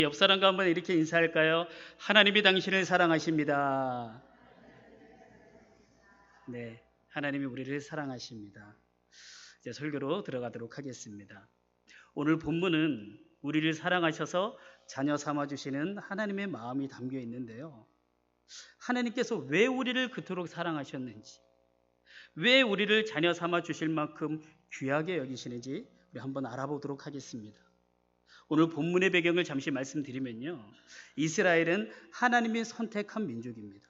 옆 사람과 한번 이렇게 인사할까요? 하나님이 당신을 사랑하십니다. 네, 하나님이 우리를 사랑하십니다. 이제 설교로 들어가도록 하겠습니다. 오늘 본문은 우리를 사랑하셔서 자녀 삼아 주시는 하나님의 마음이 담겨 있는데요. 하나님께서 왜 우리를 그토록 사랑하셨는지, 왜 우리를 자녀 삼아 주실 만큼 귀하게 여기시는지 우리 한번 알아보도록 하겠습니다. 오늘 본문의 배경을 잠시 말씀드리면요, 이스라엘은 하나님이 선택한 민족입니다.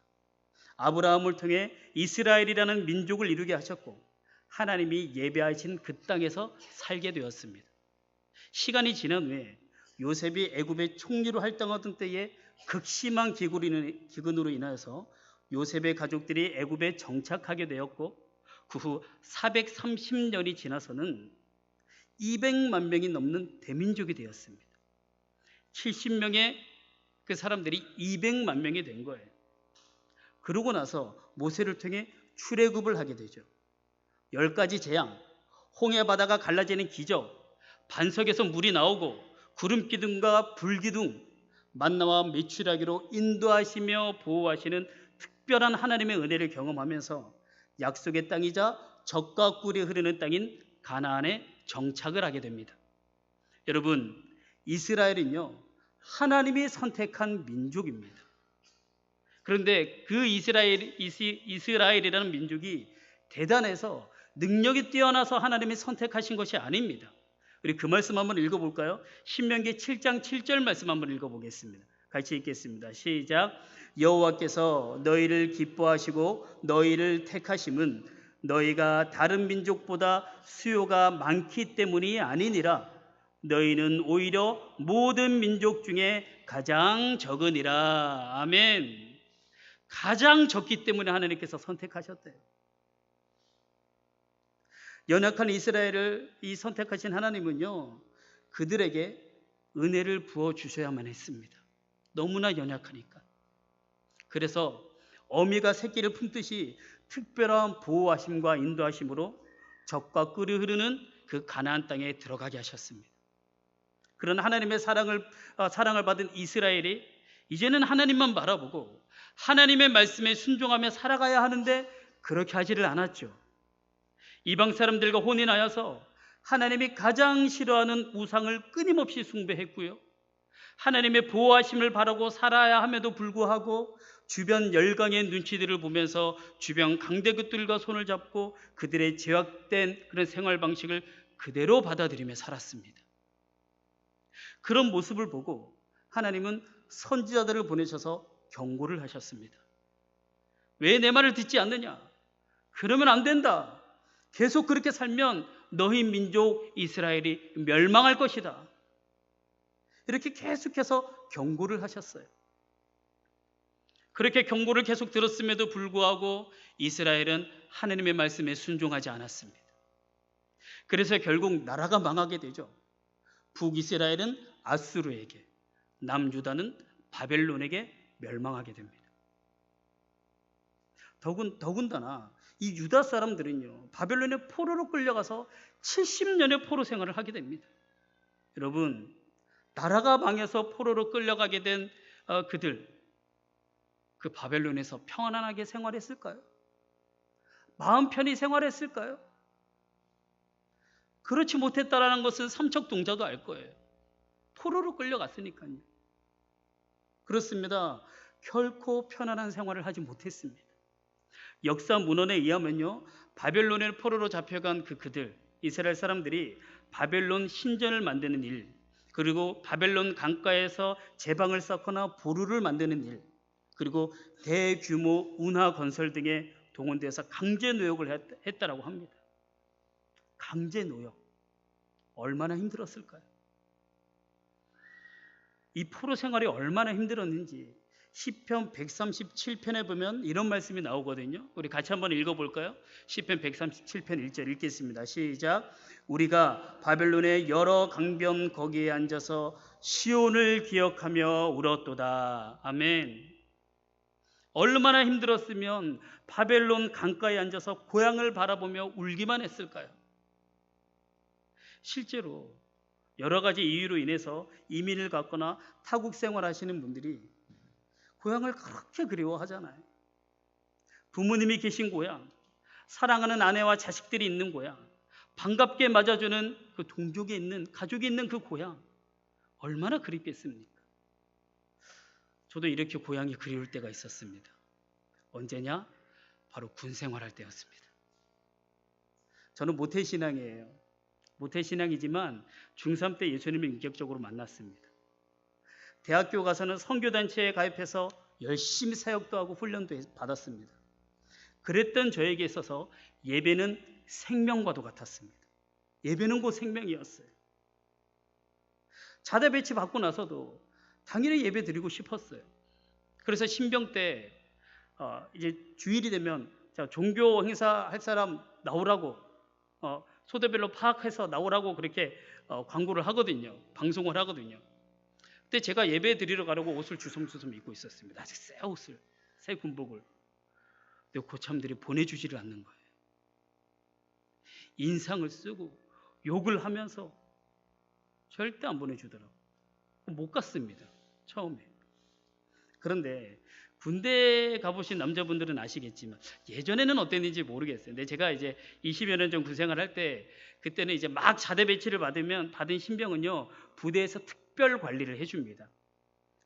아브라함을 통해 이스라엘이라는 민족을 이루게 하셨고 하나님이 예배하신 그 땅에서 살게 되었습니다. 시간이 지난 후에 요셉이 애굽의 총리로 활동하던 때에 극심한 기근으로 인하여서 요셉의 가족들이 애굽에 정착하게 되었고 그 후 430년이 지나서는 200만 명이 넘는 대민족이 되었습니다. 70명의 그 사람들이 200만 명이 된 거예요. 그러고 나서 모세를 통해 출애굽을 하게 되죠. 10가지 재앙, 홍해 바다가 갈라지는 기적, 반석에서 물이 나오고 구름 기둥과 불 기둥, 만나와 메추라기로 인도하시며 보호하시는 특별한 하나님의 은혜를 경험하면서 약속의 땅이자 젖과 꿀이 흐르는 땅인 가나안에 정착을 하게 됩니다. 여러분, 이스라엘은요, 하나님이 선택한 민족입니다. 그런데 그 이스라엘이라는 민족이 대단해서 능력이 뛰어나서 하나님이 선택하신 것이 아닙니다. 우리 그 말씀 한번 읽어볼까요? 신명기 7장 7절 말씀 한번 읽어보겠습니다. 같이 읽겠습니다. 시작. 여호와께서 너희를 기뻐하시고 너희를 택하심은 너희가 다른 민족보다 수요가 많기 때문이 아니니라. 너희는 오히려 모든 민족 중에 가장 적으니라. 아멘. 가장 적기 때문에 하나님께서 선택하셨대요. 연약한 이스라엘을 선택하신 하나님은요, 그들에게 은혜를 부어주셔야만 했습니다. 너무나 연약하니까. 그래서 어미가 새끼를 품듯이 특별한 보호하심과 인도하심으로 젖과 꿀이 흐르는 그 가나안 땅에 들어가게 하셨습니다. 그런 하나님의 사랑을 받은 이스라엘이 이제는 하나님만 바라보고 하나님의 말씀에 순종하며 살아가야 하는데 그렇게 하지를 않았죠. 이방 사람들과 혼인하여서 하나님이 가장 싫어하는 우상을 끊임없이 숭배했고요, 하나님의 보호하심을 바라고 살아야 함에도 불구하고 주변 열강의 눈치들을 보면서 주변 강대국들과 손을 잡고 그들의 제약된 그런 생활 방식을 그대로 받아들이며 살았습니다. 그런 모습을 보고 하나님은 선지자들을 보내셔서 경고를 하셨습니다. 왜 내 말을 듣지 않느냐? 그러면 안 된다. 계속 그렇게 살면 너희 민족 이스라엘이 멸망할 것이다. 이렇게 계속해서 경고를 하셨어요. 그렇게 경고를 계속 들었음에도 불구하고 이스라엘은 하나님의 말씀에 순종하지 않았습니다. 그래서 결국 나라가 망하게 되죠. 북이스라엘은 아수르에게, 남유다는 바벨론에게 멸망하게 됩니다. 더군다나 이 유다 사람들은요, 바벨론의 포로로 끌려가서 70년의 포로 생활을 하게 됩니다. 여러분, 나라가 망해서 포로로 끌려가게 된 그들, 그 바벨론에서 평안하게 생활했을까요? 마음 편히 생활했을까요? 그렇지 못했다라는 것은 삼척동자도 알 거예요. 포로로 끌려갔으니까요. 그렇습니다. 결코 편안한 생활을 하지 못했습니다. 역사 문헌에 의하면요, 바벨론의 포로로 잡혀간 그들 이스라엘 사람들이 바벨론 신전을 만드는 일, 그리고 바벨론 강가에서 제방을 쌓거나 보루를 만드는 일, 그리고 대규모 운하 건설 등에 동원되어서 강제 노역을 했다라고 합니다. 강제 노역, 얼마나 힘들었을까요? 이 포로 생활이 얼마나 힘들었는지 시편 137편에 보면 이런 말씀이 나오거든요. 우리 같이 한번 읽어볼까요? 시편 137편 1절 읽겠습니다. 시작. 우리가 바벨론의 여러 강변 거기에 앉아서 시온을 기억하며 울었도다. 아멘. 얼마나 힘들었으면 바벨론 강가에 앉아서 고향을 바라보며 울기만 했을까요? 실제로 여러 가지 이유로 인해서 이민을 갔거나 타국 생활하시는 분들이 고향을 그렇게 그리워하잖아요. 부모님이 계신 고향, 사랑하는 아내와 자식들이 있는 고향, 반갑게 맞아주는 그 동족이 있는, 가족이 있는 그 고향, 얼마나 그립겠습니까? 저도 이렇게 고향이 그리울 때가 있었습니다. 언제냐? 바로 군 생활할 때였습니다. 저는 모태신앙이에요. 모태신앙이지만 중3 때 예수님을 인격적으로 만났습니다. 대학교 가서는 선교단체에 가입해서 열심히 사역도 하고 훈련도 받았습니다. 그랬던 저에게 있어서 예배는 생명과도 같았습니다. 예배는 곧 생명이었어요. 자대 배치 받고 나서도 당연히 예배 드리고 싶었어요. 그래서 신병 때 이제 주일이 되면 종교 행사 할 사람 나오라고 소대별로 파악해서 나오라고 그렇게 광고를 하거든요. 방송을 하거든요. 그때 제가 예배 드리러 가려고 옷을 주섬주섬 입고 있었습니다. 아직 새 옷을, 새 군복을. 근데 고참들이 보내주지를 않는 거예요. 인상을 쓰고 욕을 하면서 절대 안 보내주더라고요. 못 갔습니다. 처음에. 그런데 군대 가보신 남자분들은 아시겠지만 예전에는 어땠는지 모르겠어요. 근데 제가 이제 20여 년 전 군생활할 때 그때는 이제 막 자대 배치를 받은 신병은요 부대에서 특별 관리를 해줍니다.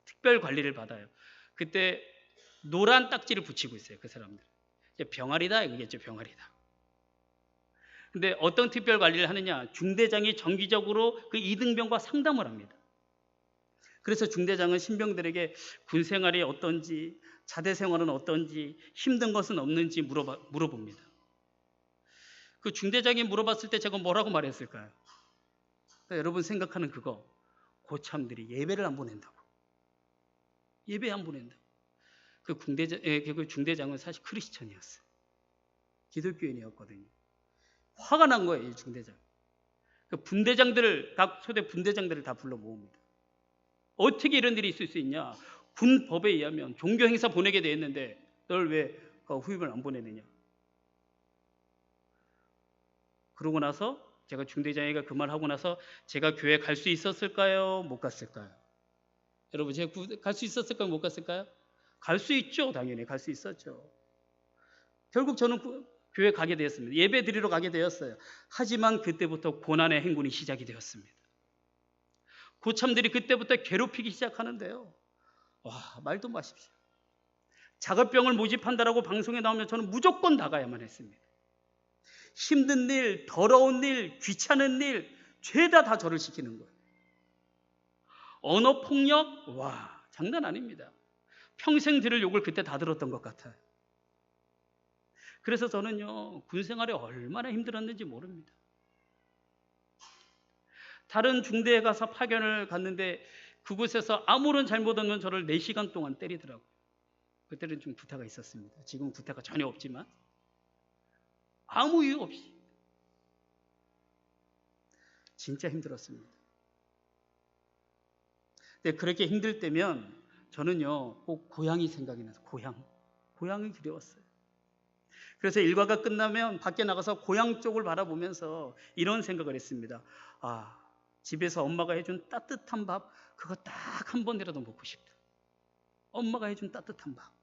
특별 관리를 받아요. 그때 노란 딱지를 붙이고 있어요. 그 사람들. 병아리다 이거겠죠. 병아리다. 근데 어떤 특별 관리를 하느냐? 중대장이 정기적으로 그 이등병과 상담을 합니다. 그래서 중대장은 신병들에게 군 생활이 어떤지, 자대 생활은 어떤지, 힘든 것은 없는지 물어봅니다. 그 중대장이 물어봤을 때 제가 뭐라고 말했을까요? 그러니까 여러분 생각하는 그거, 고참들이 예배를 안 보낸다고. 예배 안 보낸다고. 그 중대장은 사실 크리스천이었어요. 기독교인이었거든요. 화가 난 거예요, 이 중대장. 그 각 소대 분대장들을 다 불러 모읍니다. 어떻게 이런 일이 있을 수 있냐? 군 법에 의하면 종교 행사 보내게 돼 있는데 널 왜 후임을 안 보내느냐? 그러고 나서 제가 중대장이가 그 말 하고 나서 제가 교회 갈 수 있었을까요? 못 갔을까요? 여러분 제가 갈 수 있었을까요? 못 갔을까요? 갈 수 있죠. 당연히 갈 수 있었죠. 결국 저는 교회 가게 되었습니다. 예배 드리러 가게 되었어요. 하지만 그때부터 고난의 행군이 시작이 되었습니다. 고참들이 그때부터 괴롭히기 시작하는데요. 와, 말도 마십시오. 작업병을 모집한다라고 방송에 나오면 저는 무조건 나가야만 했습니다. 힘든 일, 더러운 일, 귀찮은 일, 죄다 다 저를 시키는 거예요. 언어폭력, 와, 장난 아닙니다. 평생 들을 욕을 그때 다 들었던 것 같아요. 그래서 저는요, 군 생활이 얼마나 힘들었는지 모릅니다. 다른 중대에 가서 파견을 갔는데 그곳에서 아무런 잘못 없는 저를 4시간 동안 때리더라고요. 그때는 좀 구타가 있었습니다. 지금은 구타가 전혀 없지만 아무 이유 없이 진짜 힘들었습니다. 근데 그렇게 힘들 때면 저는요 꼭 고향이 생각이 나서 고향이 그리웠어요. 그래서 일과가 끝나면 밖에 나가서 고향 쪽을 바라보면서 이런 생각을 했습니다. 아, 집에서 엄마가 해준 따뜻한 밥 그거 딱 한 번이라도 먹고 싶다. 엄마가 해준 따뜻한 밥.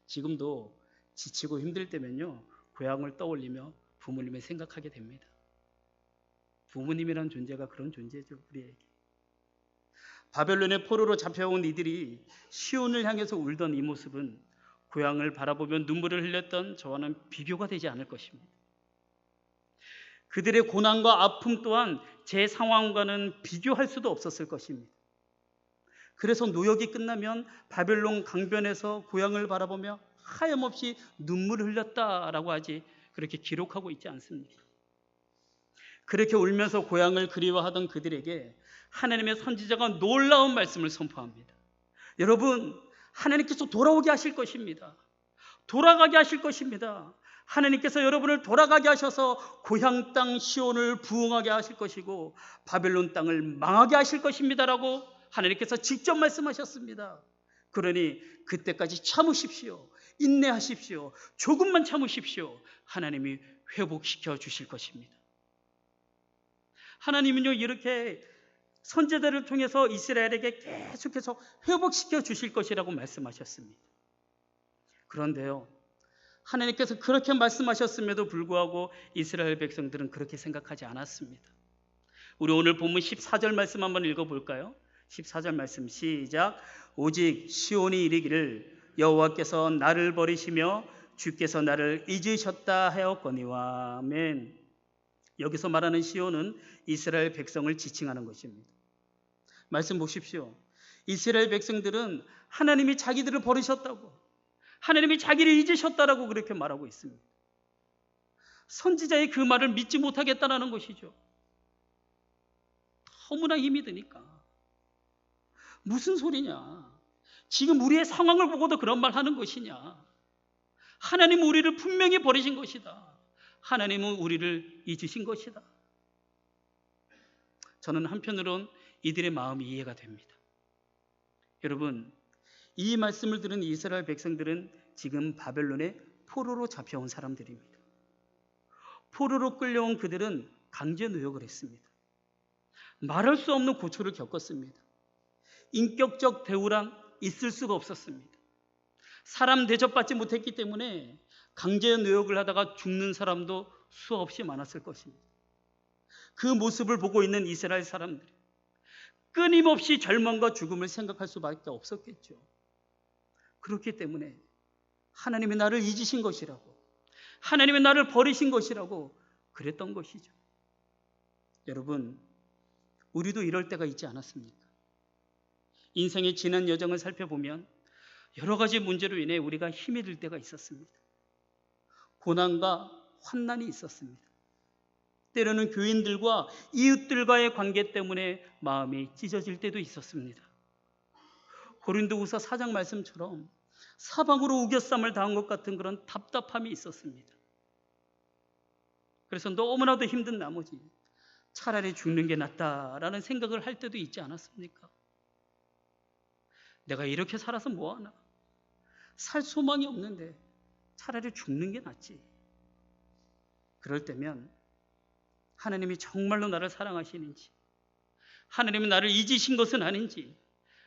지금도 지치고 힘들 때면요 고향을 떠올리며 부모님을 생각하게 됩니다. 부모님이란 존재가 그런 존재죠. 우리에게. 바벨론의 포로로 잡혀온 이들이 시온을 향해서 울던 이 모습은 고향을 바라보며 눈물을 흘렸던 저와는 비교가 되지 않을 것입니다. 그들의 고난과 아픔 또한 제 상황과는 비교할 수도 없었을 것입니다. 그래서 노역이 끝나면 바벨론 강변에서 고향을 바라보며 하염없이 눈물을 흘렸다라고 하지 그렇게 기록하고 있지 않습니까? 그렇게 울면서 고향을 그리워하던 그들에게 하나님의 선지자가 놀라운 말씀을 선포합니다. 여러분, 하나님께서 돌아오게 하실 것입니다. 돌아가게 하실 것입니다. 하나님께서 여러분을 돌아가게 하셔서 고향 땅 시온을 부흥하게 하실 것이고 바벨론 땅을 망하게 하실 것입니다라고 하나님께서 직접 말씀하셨습니다. 그러니 그때까지 참으십시오. 인내하십시오. 조금만 참으십시오. 하나님이 회복시켜 주실 것입니다. 하나님은요 이렇게 선지자들을 통해서 이스라엘에게 계속해서 회복시켜 주실 것이라고 말씀하셨습니다. 그런데요, 하나님께서 그렇게 말씀하셨음에도 불구하고 이스라엘 백성들은 그렇게 생각하지 않았습니다. 우리 오늘 본문 14절 말씀 한번 읽어볼까요? 14절 말씀 시작. 오직 시온이 이르기를 여호와께서 나를 버리시며 주께서 나를 잊으셨다 하였거니와. 아멘. 여기서 말하는 시온은 이스라엘 백성을 지칭하는 것입니다. 말씀 보십시오. 이스라엘 백성들은 하나님이 자기들을 버리셨다고, 하나님이 자기를 잊으셨다라고 그렇게 말하고 있습니다. 선지자의 그 말을 믿지 못하겠다는 것이죠. 너무나 힘이 드니까. 무슨 소리냐? 지금 우리의 상황을 보고도 그런 말 하는 것이냐? 하나님은 우리를 분명히 버리신 것이다. 하나님은 우리를 잊으신 것이다. 저는 한편으론 이들의 마음이 이해가 됩니다. 여러분, 이 말씀을 들은 이스라엘 백성들은 지금 바벨론의 포로로 잡혀온 사람들입니다. 포로로 끌려온 그들은 강제 노역을 했습니다. 말할 수 없는 고초를 겪었습니다. 인격적 대우란 있을 수가 없었습니다. 사람 대접받지 못했기 때문에 강제 노역을 하다가 죽는 사람도 수없이 많았을 것입니다. 그 모습을 보고 있는 이스라엘 사람들이 끊임없이 절망과 죽음을 생각할 수밖에 없었겠죠. 그렇기 때문에 하나님이 나를 잊으신 것이라고, 하나님이 나를 버리신 것이라고 그랬던 것이죠. 여러분, 우리도 이럴 때가 있지 않았습니까? 인생의 지난 여정을 살펴보면 여러 가지 문제로 인해 우리가 힘이 들 때가 있었습니다. 고난과 환난이 있었습니다. 때로는 교인들과 이웃들과의 관계 때문에 마음이 찢어질 때도 있었습니다. 고린도후서 4장 말씀처럼 사방으로 우겨쌈을 당한 것 같은 그런 답답함이 있었습니다. 그래서 너무나도 힘든 나머지 차라리 죽는 게 낫다라는 생각을 할 때도 있지 않았습니까? 내가 이렇게 살아서 뭐하나? 살 소망이 없는데 차라리 죽는 게 낫지. 그럴 때면 하나님이 정말로 나를 사랑하시는지, 하나님이 나를 잊으신 것은 아닌지,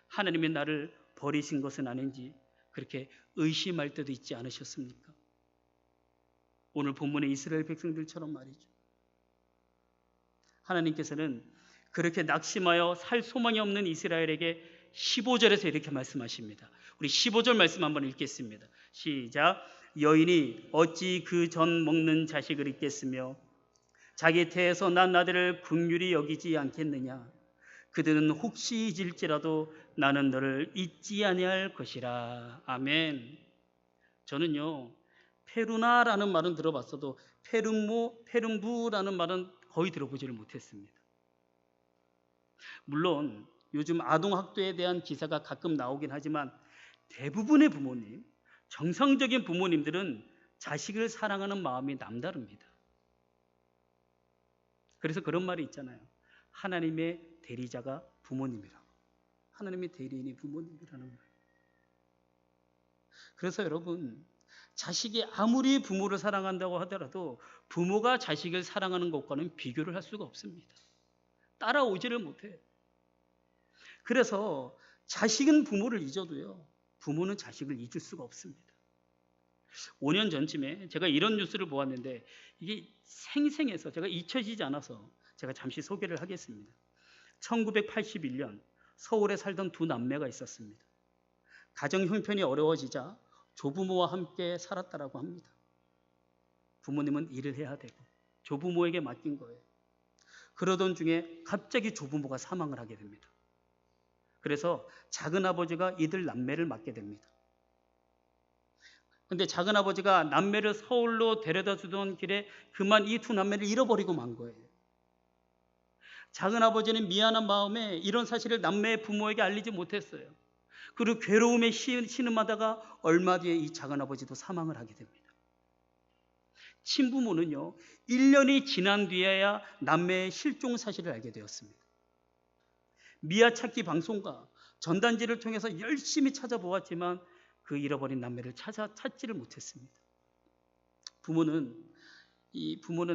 하나님이 나를 버리신 것은 아닌지 그렇게 의심할 때도 있지 않으셨습니까? 오늘 본문의 이스라엘 백성들처럼 말이죠. 하나님께서는 그렇게 낙심하여 살 소망이 없는 이스라엘에게 15절에서 이렇게 말씀하십니다. 우리 15절 말씀 한번 읽겠습니다. 시작. 여인이 어찌 그 전 먹는 자식을 잊겠으며 자기 태에서 난 아들을 긍휼히 여기지 않겠느냐. 그들은 혹시 잊을지라도 나는 너를 잊지 아니할 것이라. 아멘. 저는요, 페루나라는 말은 들어봤어도 페rum부라는 말은 거의 들어보지를 못했습니다. 물론 요즘 아동학대에 대한 기사가 가끔 나오긴 하지만 대부분의 부모님, 정상적인 부모님들은 자식을 사랑하는 마음이 남다릅니다. 그래서 그런 말이 있잖아요. 하나님의 대리자가 부모님이라고. 하나님의 대리인이 부모님이라는 말. 그래서 여러분, 자식이 아무리 부모를 사랑한다고 하더라도 부모가 자식을 사랑하는 것과는 비교를 할 수가 없습니다. 따라오지를 못해요. 그래서 자식은 부모를 잊어도요, 부모는 자식을 잊을 수가 없습니다. 5년 전쯤에 제가 이런 뉴스를 보았는데 이게 생생해서 제가 잊혀지지 않아서 제가 잠시 소개를 하겠습니다. 1981년 서울에 살던 두 남매가 있었습니다. 가정 형편이 어려워지자 조부모와 함께 살았다라고 합니다. 부모님은 일을 해야 되고 조부모에게 맡긴 거예요. 그러던 중에 갑자기 조부모가 사망을 하게 됩니다. 그래서 작은아버지가 이들 남매를 맡게 됩니다. 근데 작은아버지가 남매를 서울로 데려다 주던 길에 그만 이 두 남매를 잃어버리고 만 거예요. 작은아버지는 미안한 마음에 이런 사실을 남매의 부모에게 알리지 못했어요. 그리고 괴로움에 신음하다가 얼마 뒤에 이 작은아버지도 사망을 하게 됩니다. 친부모는요, 1년이 지난 뒤에야 남매의 실종 사실을 알게 되었습니다. 미아 찾기 방송과 전단지를 통해서 열심히 찾아보았지만 그 잃어버린 남매를 찾지를 못했습니다. 부모는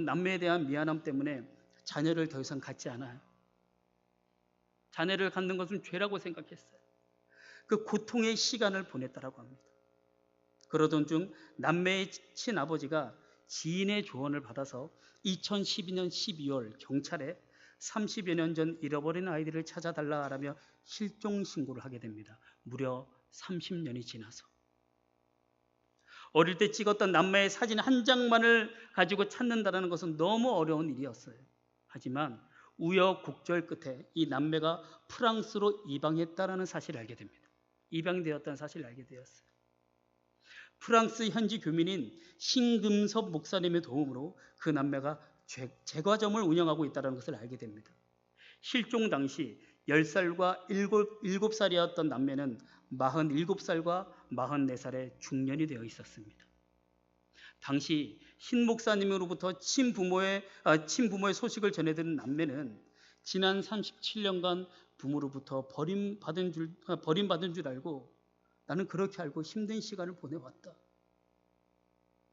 남매에 대한 미안함 때문에 자녀를 더 이상 갖지 않아요. 자녀를 갖는 것은 죄라고 생각했어요. 그 고통의 시간을 보냈다라고 합니다. 그러던 중 남매의 친아버지가 지인의 조언을 받아서 2012년 12월 경찰에 30여 년 전 잃어버린 아이들을 찾아달라라며 실종 신고를 하게 됩니다. 무려 30년이 지나서. 어릴 때 찍었던 남매의 사진 한 장만을 가지고 찾는다는 것은 너무 어려운 일이었어요. 하지만 우여곡절 끝에 이 남매가 프랑스로 이방했다는 사실을 알게 됩니다. 입양되었다는 사실을 알게 되었어요. 프랑스 현지 교민인 신금섭 목사님의 도움으로 그 남매가 제과점을 운영하고 있다는 것을 알게 됩니다. 실종 당시 10살과 7살이었던 남매는 47살과 44살의 중년이 되어 있었습니다. 당시 신 목사님으로부터 친부모의 소식을 전해들은 남매는 지난 37년간 부모로부터 버림받은 줄 알고, 나는 그렇게 알고 힘든 시간을 보내왔다.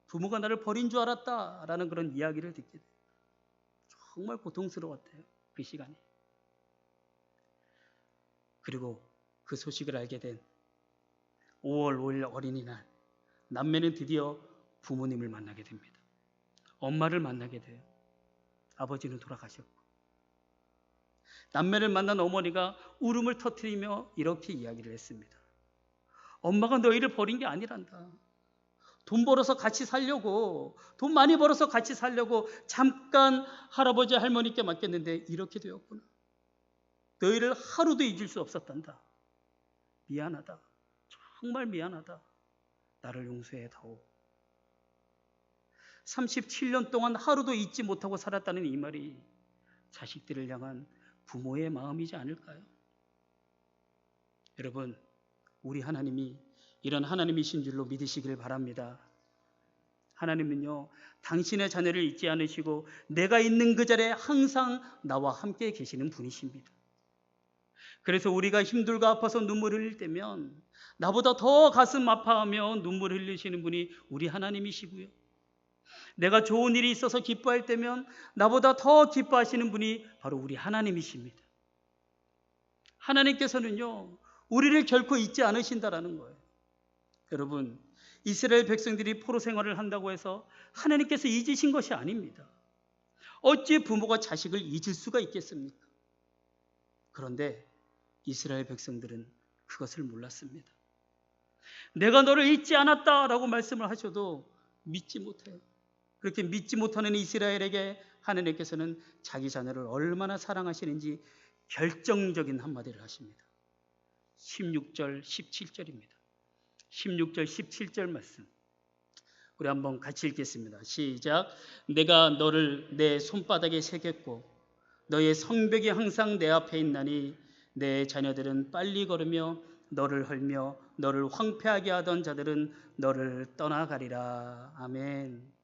부모가 나를 버린 줄 알았다라는 그런 이야기를 듣게 돼요. 정말 고통스러웠대요, 그 시간이. 그리고 그 소식을 알게 된 5월 5일 어린이날, 남매는 드디어 부모님을 만나게 됩니다. 엄마를 만나게 돼요. 아버지는 돌아가셨고. 남매를 만난 어머니가 울음을 터뜨리며 이렇게 이야기를 했습니다. 엄마가 너희를 버린 게 아니란다. 돈 벌어서 같이 살려고, 돈 많이 벌어서 같이 살려고 잠깐 할아버지 할머니께 맡겼는데 이렇게 되었구나. 너희를 하루도 잊을 수 없었단다. 미안하다. 정말 미안하다. 나를 용서해다오. 37년 동안 하루도 잊지 못하고 살았다는 이 말이 자식들을 향한 부모의 마음이지 않을까요? 여러분, 우리 하나님이 이런 하나님이신 줄로 믿으시길 바랍니다. 하나님은요, 당신의 자녀를 잊지 않으시고 내가 있는 그 자리에 항상 나와 함께 계시는 분이십니다. 그래서 우리가 힘들고 아파서 눈물을 흘릴 때면 나보다 더 가슴 아파하며 눈물 흘리시는 분이 우리 하나님이시고요. 내가 좋은 일이 있어서 기뻐할 때면 나보다 더 기뻐하시는 분이 바로 우리 하나님이십니다. 하나님께서는요, 우리를 결코 잊지 않으신다라는 거예요. 여러분, 이스라엘 백성들이 포로 생활을 한다고 해서 하나님께서 잊으신 것이 아닙니다. 어찌 부모가 자식을 잊을 수가 있겠습니까? 그런데 이스라엘 백성들은 그것을 몰랐습니다. 내가 너를 잊지 않았다라고 말씀을 하셔도 믿지 못해요. 그렇게 믿지 못하는 이스라엘에게 하나님께서는 자기 자녀를 얼마나 사랑하시는지 결정적인 한마디를 하십니다. 16절, 17절입니다. 16절, 17절 말씀. 우리 한번 같이 읽겠습니다. 시작. 내가 너를 내 손바닥에 새겼고 너의 성벽이 항상 내 앞에 있나니 내 자녀들은 빨리 걸으며 너를 헐며 너를 황폐하게 하던 자들은 너를 떠나가리라. 아멘.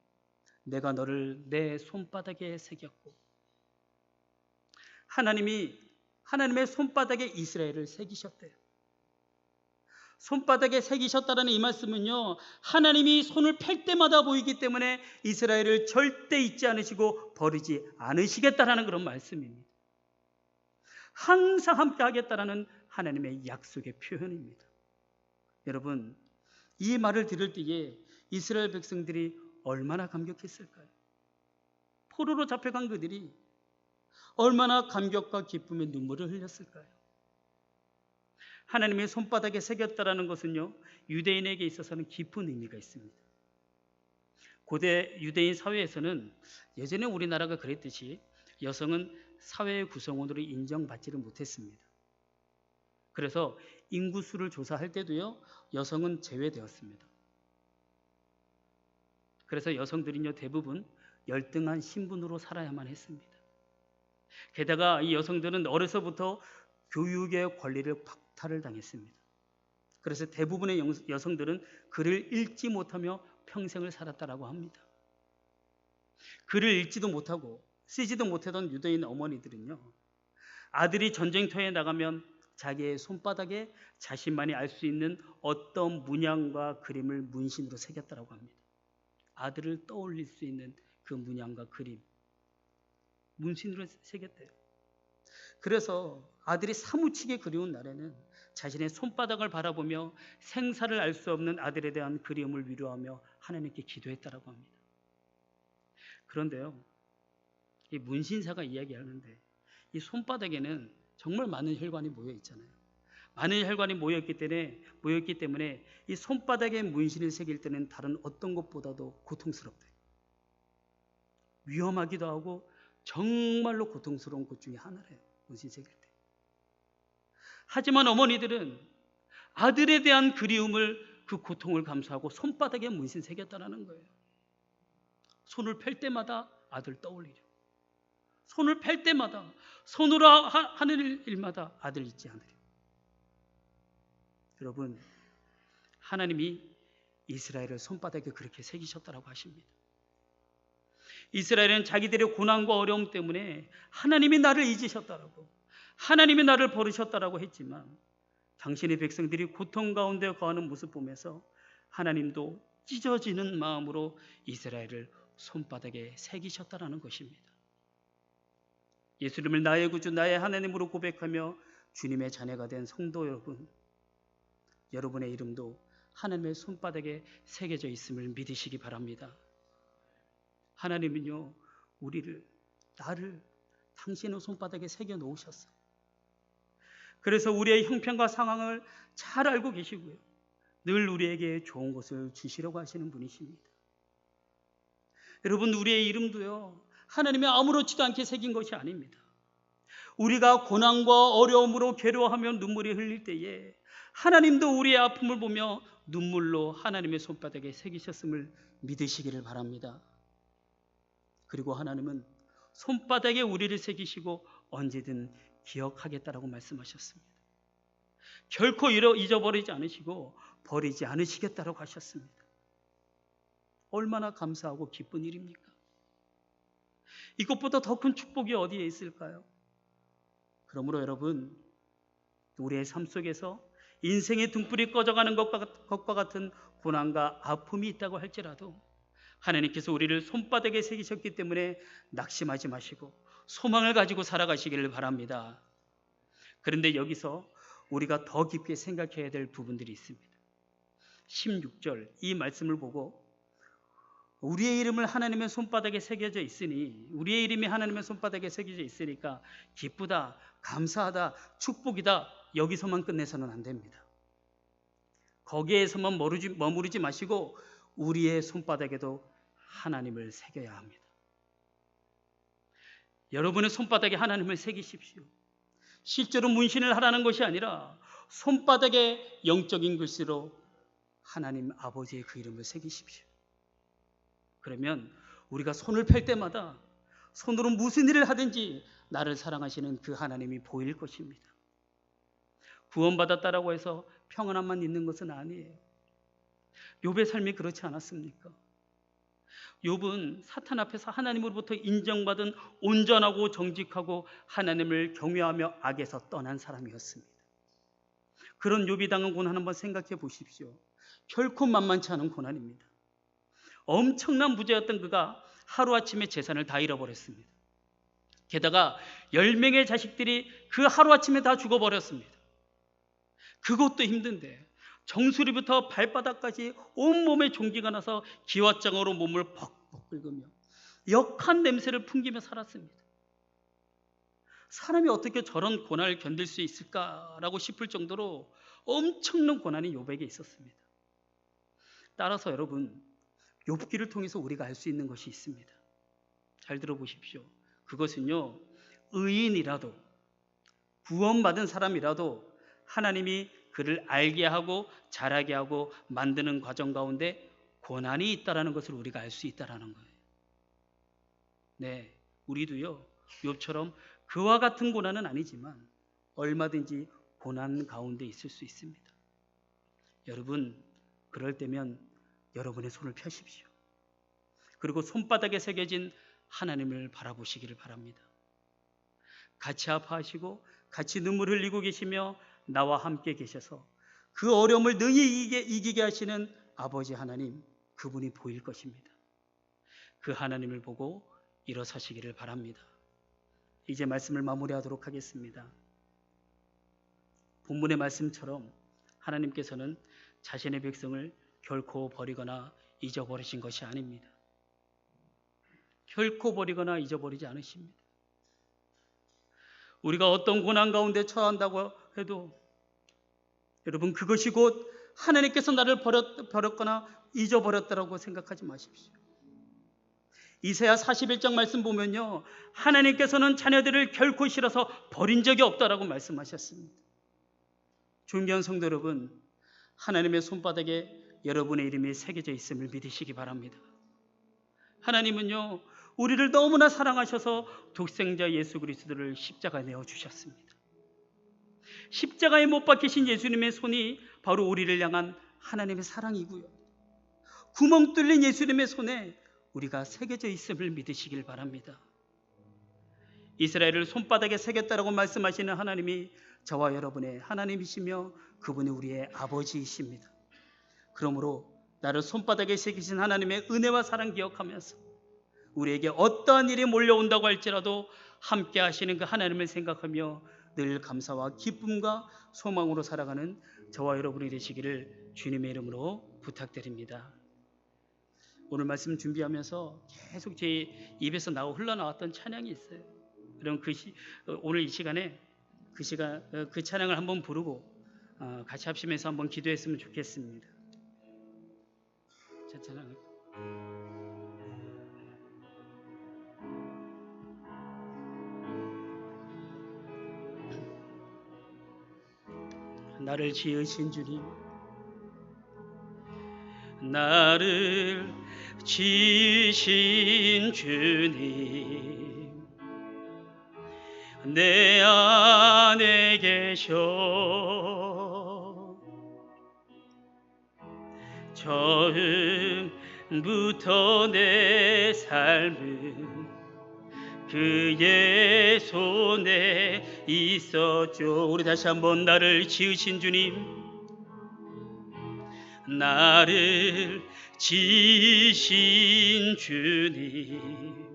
내가 너를 내 손바닥에 새겼고, 하나님이 하나님의 손바닥에 이스라엘을 새기셨대요. 손바닥에 새기셨다는 이 말씀은요, 하나님이 손을 펼 때마다 보이기 때문에 이스라엘을 절대 잊지 않으시고 버리지 않으시겠다라는 그런 말씀입니다. 항상 함께 하겠다라는 하나님의 약속의 표현입니다. 여러분, 이 말을 들을 때에 이스라엘 백성들이 얼마나 감격했을까요? 포로로 잡혀간 그들이 얼마나 감격과 기쁨의 눈물을 흘렸을까요? 하나님의 손바닥에 새겼다라는 것은요, 유대인에게 있어서는 깊은 의미가 있습니다. 고대 유대인 사회에서는 예전에 우리나라가 그랬듯이 여성은 사회의 구성원으로 인정받지를 못했습니다. 그래서 인구수를 조사할 때도요, 여성은 제외되었습니다. 그래서 여성들은요, 대부분 열등한 신분으로 살아야만 했습니다. 게다가 이 여성들은 어려서부터 교육의 권리를 박탈을 당했습니다. 그래서 대부분의 여성들은 글을 읽지 못하며 평생을 살았다라고 합니다. 글을 읽지도 못하고 쓰지도 못하던 유대인 어머니들은요, 아들이 전쟁터에 나가면 자기의 손바닥에 자신만이 알 수 있는 어떤 문양과 그림을 문신으로 새겼다라고 합니다. 아들을 떠올릴 수 있는 그 문양과 그림. 문신으로 새겼대요. 그래서 아들이 사무치게 그리운 날에는 자신의 손바닥을 바라보며 생사를 알 수 없는 아들에 대한 그리움을 위로하며 하나님께 기도했다라고 합니다. 그런데요, 이 문신사가 이야기하는데 이 손바닥에는 정말 많은 혈관이 모여 있잖아요. 많은 혈관이 모였기 때문에 이 손바닥에 문신을 새길 때는 다른 어떤 것보다도 고통스럽대요. 위험하기도 하고 정말로 고통스러운 것 중에 하나래요. 문신 새길 때. 하지만 어머니들은 아들에 대한 그리움을, 그 고통을 감수하고 손바닥에 문신 새겼다라는 거예요. 손을 펼 때마다 아들 떠올리려. 손을 펼 때마다, 손으로 하는 일마다 아들 잊지 않으려. 여러분, 하나님이 이스라엘을 손바닥에 그렇게 새기셨다라고 하십니다. 이스라엘은 자기들의 고난과 어려움 때문에 하나님이 나를 잊으셨다라고, 하나님이 나를 버리셨다라고 했지만 당신의 백성들이 고통 가운데 거하는 모습 보면서 하나님도 찢어지는 마음으로 이스라엘을 손바닥에 새기셨다라는 것입니다. 예수님을 나의 구주, 나의 하나님으로 고백하며 주님의 자녀가 된 성도 여러분, 여러분의 이름도 하나님의 손바닥에 새겨져 있음을 믿으시기 바랍니다. 하나님은요, 나를 당신의 손바닥에 새겨 놓으셨어요. 그래서 우리의 형편과 상황을 잘 알고 계시고요, 늘 우리에게 좋은 것을 주시려고 하시는 분이십니다. 여러분, 우리의 이름도요, 하나님이 아무렇지도 않게 새긴 것이 아닙니다. 우리가 고난과 어려움으로 괴로워하며 눈물이 흘릴 때에 하나님도 우리의 아픔을 보며 눈물로 하나님의 손바닥에 새기셨음을 믿으시기를 바랍니다. 그리고 하나님은 손바닥에 우리를 새기시고 언제든 기억하겠다라고 말씀하셨습니다. 결코 잊어버리지 않으시고 버리지 않으시겠다라고 하셨습니다. 얼마나 감사하고 기쁜 일입니까? 이것보다 더 큰 축복이 어디에 있을까요? 그러므로 여러분, 우리의 삶 속에서 인생의 등불이 꺼져가는 것과 같은 고난과 아픔이 있다고 할지라도 하나님께서 우리를 손바닥에 새기셨기 때문에 낙심하지 마시고 소망을 가지고 살아가시기를 바랍니다. 그런데 여기서 우리가 더 깊게 생각해야 될 부분들이 있습니다. 16절 이 말씀을 보고 우리의 이름을 하나님의 손바닥에 새겨져 있으니, 우리의 이름이 하나님의 손바닥에 새겨져 있으니까 기쁘다, 감사하다, 축복이다, 여기서만 끝내서는 안 됩니다. 거기에서만 머무르지 마시고 우리의 손바닥에도 하나님을 새겨야 합니다. 여러분의 손바닥에 하나님을 새기십시오. 실제로 문신을 하라는 것이 아니라 손바닥에 영적인 글씨로 하나님 아버지의 그 이름을 새기십시오. 그러면 우리가 손을 펼 때마다 손으로 무슨 일을 하든지 나를 사랑하시는 그 하나님이 보일 것입니다. 구원받았다라고 해서 평안함만 있는 것은 아니에요. 욥의 삶이 그렇지 않았습니까? 욥은 사탄 앞에서 하나님으로부터 인정받은 온전하고 정직하고 하나님을 경외하며 악에서 떠난 사람이었습니다. 그런 욥이 당한 고난 한번 생각해 보십시오. 결코 만만치 않은 고난입니다. 엄청난 부자였던 그가 하루아침에 재산을 다 잃어버렸습니다. 게다가 10명의 자식들이 그 하루아침에 다 죽어버렸습니다. 그것도 힘든데 정수리부터 발바닥까지 온몸에 종기가 나서 기왓장으로 몸을 벅벅 긁으며 역한 냄새를 풍기며 살았습니다. 사람이 어떻게 저런 고난을 견딜 수 있을까라고 싶을 정도로 엄청난 고난이 욥에게 있었습니다. 따라서 여러분, 욥기를 통해서 우리가 알 수 있는 것이 있습니다. 잘 들어보십시오. 그것은요, 의인이라도 구원받은 사람이라도 하나님이 그를 알게 하고 자라게 하고 만드는 과정 가운데 고난이 있다라는 것을 우리가 알 수 있다라는 거예요. 네, 우리도요, 욥처럼 그와 같은 고난은 아니지만 얼마든지 고난 가운데 있을 수 있습니다. 여러분, 그럴 때면 여러분의 손을 펴십시오. 그리고 손바닥에 새겨진 하나님을 바라보시기를 바랍니다. 같이 아파하시고 같이 눈물 흘리고 계시며 나와 함께 계셔서 그 어려움을 능히 이기게 하시는 아버지 하나님, 그분이 보일 것입니다. 그 하나님을 보고 일어서시기를 바랍니다. 이제 말씀을 마무리하도록 하겠습니다. 본문의 말씀처럼 하나님께서는 자신의 백성을 결코 버리거나 잊어버리신 것이 아닙니다. 결코 버리거나 잊어버리지 않으십니다. 우리가 어떤 고난 가운데 처한다고 해도 여러분, 그것이 곧 하나님께서 나를 버렸거나 잊어버렸다라고 생각하지 마십시오. 이사야 41장 말씀 보면요, 하나님께서는 자녀들을 결코 싫어서 버린 적이 없다라고 말씀하셨습니다. 존귀한 성도 여러분, 하나님의 손바닥에 여러분의 이름이 새겨져 있음을 믿으시기 바랍니다. 하나님은요, 우리를 너무나 사랑하셔서 독생자 예수 그리스도를 십자가에 내어주셨습니다. 십자가에 못 박히신 예수님의 손이 바로 우리를 향한 하나님의 사랑이고요, 구멍 뚫린 예수님의 손에 우리가 새겨져 있음을 믿으시길 바랍니다. 이스라엘을 손바닥에 새겼다라고 말씀하시는 하나님이 저와 여러분의 하나님이시며 그분이 우리의 아버지이십니다. 그러므로 나를 손바닥에 새기신 하나님의 은혜와 사랑 기억하면서 우리에게 어떠한 일이 몰려온다고 할지라도 함께 하시는 그 하나님을 생각하며 늘 감사와 기쁨과 소망으로 살아가는 저와 여러분이 되시기를 주님의 이름으로 부탁드립니다. 오늘 말씀 준비하면서 계속 제 입에서 흘러나왔던 찬양이 있어요. 그럼 오늘 이 시간에 그 찬양을 한번 부르고 같이 합심해서 한번 기도했으면 좋겠습니다. 자, 찬양을. 나를 지으신 주님, 나를 지으신 주님, 내 안에 계셔. 처음부터 내 삶은 그의 손에 있었죠. 우리 다시 한번, 나를 지으신 주님, 나를 지으신 주님,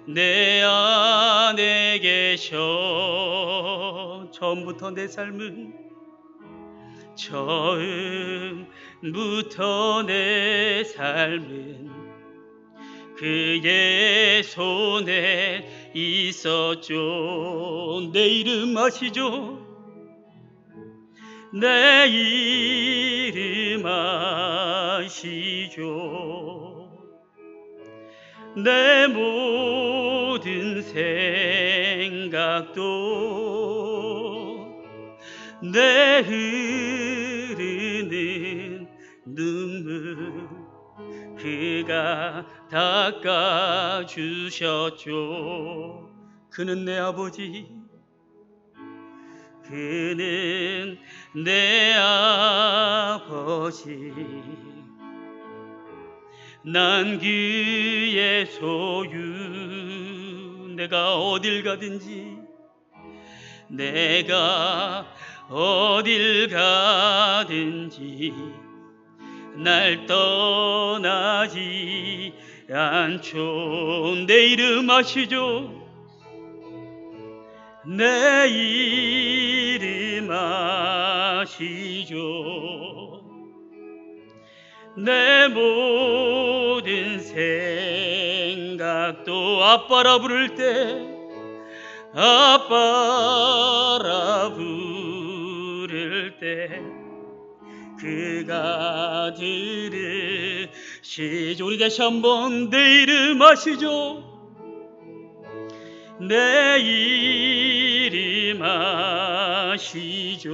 내 안에 계셔. 처음부터 내 삶은, 처음부터 내 삶은 그의 손에 있었죠. 내 이름 아시죠? 내 이름 아시죠? 내 모든 생각도, 내 흐르는 눈물 그가 닦아주셨죠. 그는 내 아버지, 그는 내 아버지, 난 그의 소유. 내가 어딜 가든지, 내가 어딜 가든지 날 떠나지 않죠. 내 이름 아시죠? 내 이름 아시죠? 내 모든 생각도 아빠라 부를 때, 아빠라 부를 때 그가 들으시죠. 우리 다시 한번, 내 이름 아시죠? 내 이름 아시죠?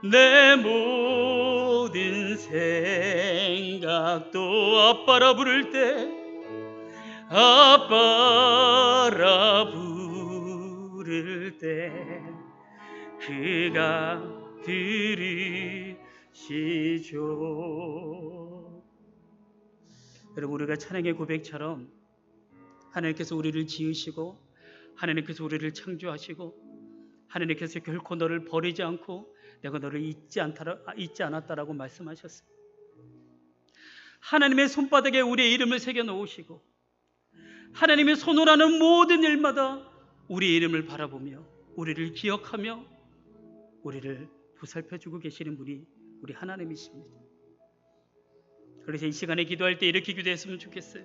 내 모든 생각도 아빠라 부를 때, 아빠라 부를 때 그가 들으시죠. 여러분, 우리가 찬양의 고백처럼 하나님께서 우리를 지으시고, 하나님께서 우리를 창조하시고, 하나님께서 결코 너를 버리지 않고 내가 너를 잊지 않았다라고 말씀하셨습니다. 하나님의 손바닥에 우리의 이름을 새겨 놓으시고, 하나님의 손으로 하는 모든 일마다 우리의 이름을 바라보며 우리를 기억하며 우리를 보살펴주고 계시는 분이 우리 하나님이십니다. 그래서 이 시간에 기도할 때 이렇게 기도했으면 좋겠어요.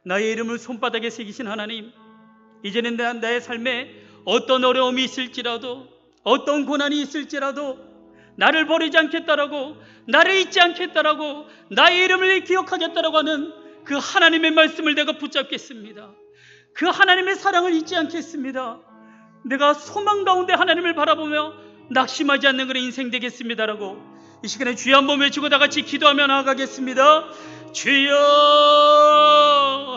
나의 이름을 손바닥에 새기신 하나님, 이제는 나의 삶에 어떤 어려움이 있을지라도, 어떤 고난이 있을지라도 나를 버리지 않겠다라고, 나를 잊지 않겠다라고, 나의 이름을 기억하겠다라고 하는 그 하나님의 말씀을 내가 붙잡겠습니다. 그 하나님의 사랑을 잊지 않겠습니다. 내가 소망 가운데 하나님을 바라보며 낙심하지 않는 그런 인생 되겠습니다라고 이 시간에 주여 한번 외치고 다 같이 기도하며 나아가겠습니다. 주여,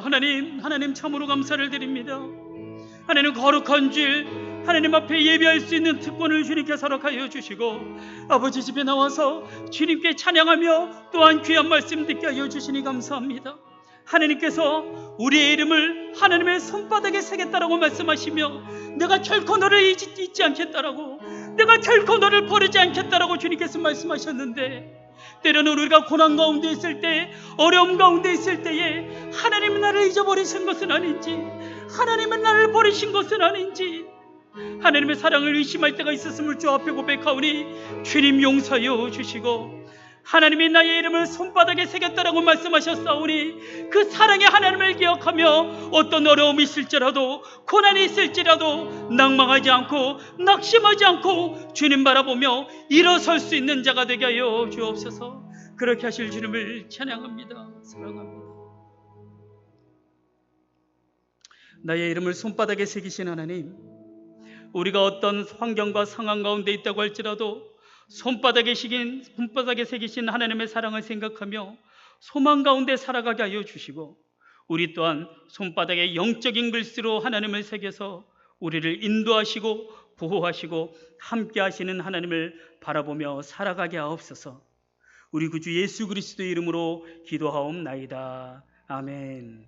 하나님 참으로 감사를 드립니다. 하나님 거룩한 주일 하나님 앞에 예배할 수 있는 특권을 주님께서 허락하여 주시고, 아버지 집에 나와서 주님께 찬양하며 또한 귀한 말씀 듣게 하여 주시니 감사합니다. 하나님께서 우리의 이름을 하나님의 손바닥에 새겠다라고 말씀하시며, 내가 결코 너를 잊지 않겠다라고, 내가 결코 너를 버리지 않겠다라고 주님께서 말씀하셨는데, 때로는 우리가 고난 가운데 있을 때, 어려움 가운데 있을 때에 하나님은 나를 잊어버리신 것은 아닌지, 하나님은 나를 버리신 것은 아닌지, 하나님의 사랑을 의심할 때가 있었음을 주 앞에 고백하오니 주님 용서하여 주시고, 하나님이 나의 이름을 손바닥에 새겼다라고 말씀하셨사오니 그 사랑의 하나님을 기억하며 어떤 어려움이 있을지라도, 고난이 있을지라도 낭망하지 않고 낙심하지 않고 주님 바라보며 일어설 수 있는 자가 되게 하여 주옵소서. 그렇게 하실 주님을 찬양합니다. 사랑합니다. 나의 이름을 손바닥에 새기신 하나님, 우리가 어떤 환경과 상황 가운데 있다고 할지라도 손바닥에 새기신 하나님의 사랑을 생각하며 소망 가운데 살아가게 하여 주시고, 우리 또한 손바닥에 영적인 글씨로 하나님을 새겨서 우리를 인도하시고 보호하시고 함께 하시는 하나님을 바라보며 살아가게 하옵소서. 우리 구주 예수 그리스도의 이름으로 기도하옵나이다. 아멘.